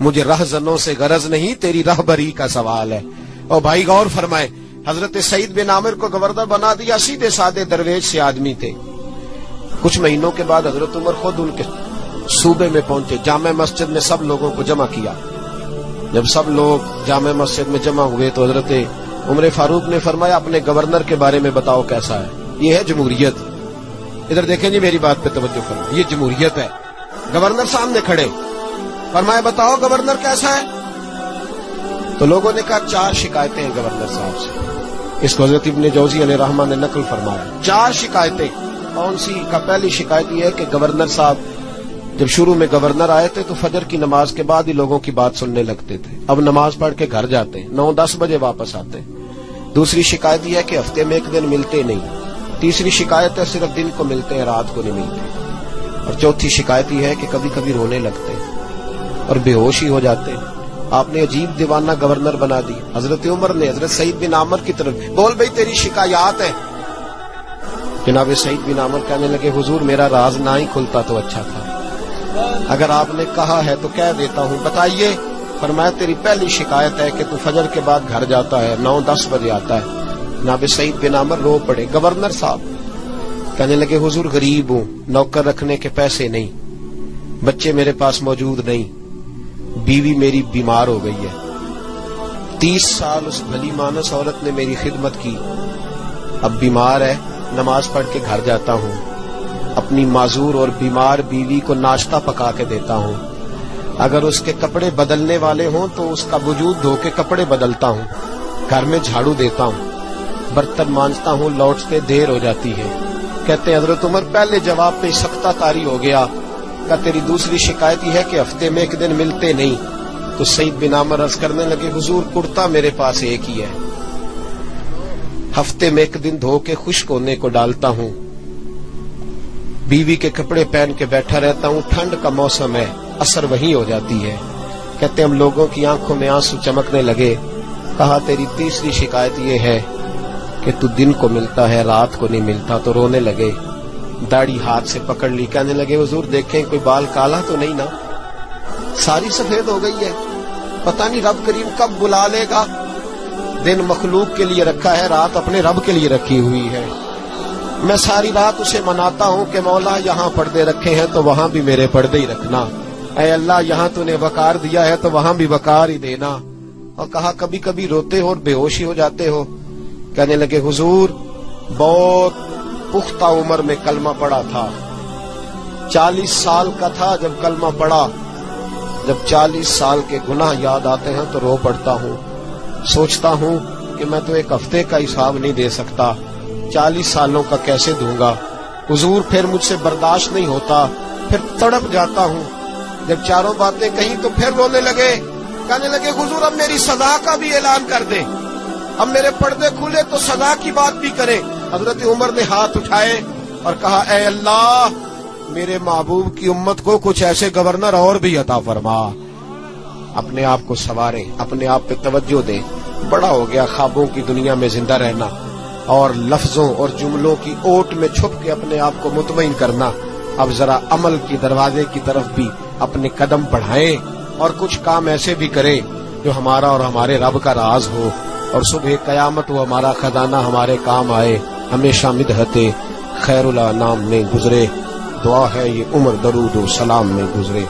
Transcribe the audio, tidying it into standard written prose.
مجھے رہزنوں سے غرض نہیں، تیری رہبری کا سوال ہے۔ اور بھائی غور فرمائے، حضرت سعید بن عامر کو گورنر بنا دیا، سیدھے سادے درویش سے آدمی تھے۔ کچھ مہینوں کے بعد حضرت عمر خود ان کے صوبے میں پہنچے، جامع مسجد میں سب لوگوں کو جمع کیا۔ جب سب لوگ جامع مسجد میں جمع ہوئے تو حضرت عمر فاروق نے فرمایا اپنے گورنر کے بارے میں بتاؤ کیسا ہے۔ یہ ہے جمہوریت۔ ادھر دیکھیں جی، میری بات پہ توجہ کریں، یہ جمہوریت ہے۔ گورنر سامنے کھڑے، فرمایا بتاؤ گورنر کیسا ہے؟ تو لوگوں نے کہا 4 شکایتیں ہیں گورنر صاحب سے۔ اس کو حضرت ابن جوزی علیہ رحمہ نے نقل فرمایا، 4 شکایتیں۔ کون سی؟ کا پہلی شکایت یہ ہے کہ گورنر صاحب جب شروع میں گورنر آئے تھے تو فجر کی نماز کے بعد ہی لوگوں کی بات سننے لگتے تھے، اب نماز پڑھ کے گھر جاتے ہیں، 9-10 بجے واپس آتے ہیں۔ دوسری شکایت یہ ہے کہ ہفتے میں 1 دن ملتے نہیں۔ تیسری شکایت ہے صرف دن کو ملتے ہیں، رات کو نہیں ملتے۔ اور چوتھی شکایت یہ ہے کہ کبھی کبھی رونے لگتے ہیں اور بے ہوش ہی ہو جاتے ہیں۔ آپ نے عجیب دیوانہ گورنر بنا دی۔ حضرت عمر نے حضرت سعید بن عامر کی طرف، بول بھئی تیری شکایات ہیں۔ جناب سعید بن عامر کہنے لگے حضور میرا راز نہ ہی کھلتا تو اچھا تھا، اگر آپ نے کہا ہے تو کہہ دیتا ہوں، بتائیے۔ فرمایا تیری پہلی شکایت ہے کہ تو فجر کے بعد گھر جاتا ہے، 9-10 بجے آتا ہے۔ جناب سعید بن عامر رو پڑے۔ گورنر صاحب کہنے لگے حضور غریب ہوں، نوکر رکھنے کے پیسے نہیں، بچے میرے پاس موجود نہیں، بیوی میری بیمار ہو گئی ہے، 30 سال اس بھلی مانس عورت نے میری خدمت کی، اب بیمار ہے، نماز پڑھ کے گھر جاتا ہوں، اپنی معذور اور بیمار بیوی کو ناشتہ پکا کے دیتا ہوں، اگر اس کے کپڑے بدلنے والے ہوں تو اس کا وجود دھو کے کپڑے بدلتا ہوں، گھر میں جھاڑو دیتا ہوں، برتن مانجتا ہوں، لوٹتے دیر ہو جاتی ہے۔ کہتے ہیں حضرت عمر پہلے جواب پہ سختہ کاری ہو گیا، کہ تیری دوسری شکایت یہ ہے کہ ہفتے میں 1 دن ملتے نہیں۔ تو سعید بن عامر عرض کرنے لگے حضور کرتا میرے پاس ایک ہی ہے، ہفتے میں 1 دن دھو کے خشک ہونے کو ڈالتا ہوں، بیوی کے کپڑے پہن کے بیٹھا رہتا ہوں، ٹھنڈ کا موسم ہے، اثر وہی ہو جاتی ہے۔ کہتے ہم لوگوں کی آنکھوں میں آنسو چمکنے لگے۔ کہا تیری تیسری شکایت یہ ہے کہ تو دن کو ملتا ہے، رات کو نہیں ملتا۔ تو رونے لگے، داڑھی ہاتھ سے پکڑ لی، کہنے لگے حضور دیکھیں کوئی بال کالا تو نہیں نا، ساری سفید ہو گئی ہے، پتہ نہیں رب کریم کب بلا لے گا۔ دن مخلوق کے لیے رکھا ہے، رات اپنے رب کے لیے رکھی ہوئی ہے۔ میں ساری رات اسے مناتا ہوں کہ مولا یہاں پردے رکھے ہیں تو وہاں بھی میرے پردے ہی رکھنا، اے اللہ یہاں تو نے وقار دیا ہے تو وہاں بھی وقار ہی دینا۔ اور کہا کبھی کبھی روتے ہو اور بے ہوشی ہو جاتے ہو؟ کہنے لگے حضور بہت پختہ عمر میں کلمہ پڑھا تھا، 40 سال کا تھا جب کلمہ پڑھا، جب 40 سال کے گناہ یاد آتے ہیں تو رو پڑتا ہوں، سوچتا ہوں کہ میں تو 1 ہفتے کا حساب نہیں دے سکتا، 40 سالوں کا کیسے دوں گا حضور؟ پھر مجھ سے برداشت نہیں ہوتا، پھر تڑپ جاتا ہوں۔ جب چاروں باتیں کہیں تو پھر رونے لگے، کہنے لگے حضور اب میری سزا کا بھی اعلان کر دیں، اب میرے پردے کھلے تو سزا کی بات بھی کریں۔ حضرت عمر نے ہاتھ اٹھائے اور کہا اے اللہ میرے محبوب کی امت کو کچھ ایسے گورنر اور بھی عطا فرما۔ اپنے آپ کو سنواریں، اپنے آپ پہ توجہ دیں۔ بڑا ہو گیا خوابوں کی دنیا میں زندہ رہنا اور لفظوں اور جملوں کی اوٹ میں چھپ کے اپنے آپ کو مطمئن کرنا۔ اب ذرا عمل کی دروازے کی طرف بھی اپنے قدم بڑھائیں اور کچھ کام ایسے بھی کریں جو ہمارا اور ہمارے رب کا راز ہو، اور صبح قیامت وہ ہمارا خزانہ ہمارے کام آئے، ہمیشہ مدحت خیر الانام میں گزرے۔ دعا ہے یہ عمر درود و سلام میں گزرے۔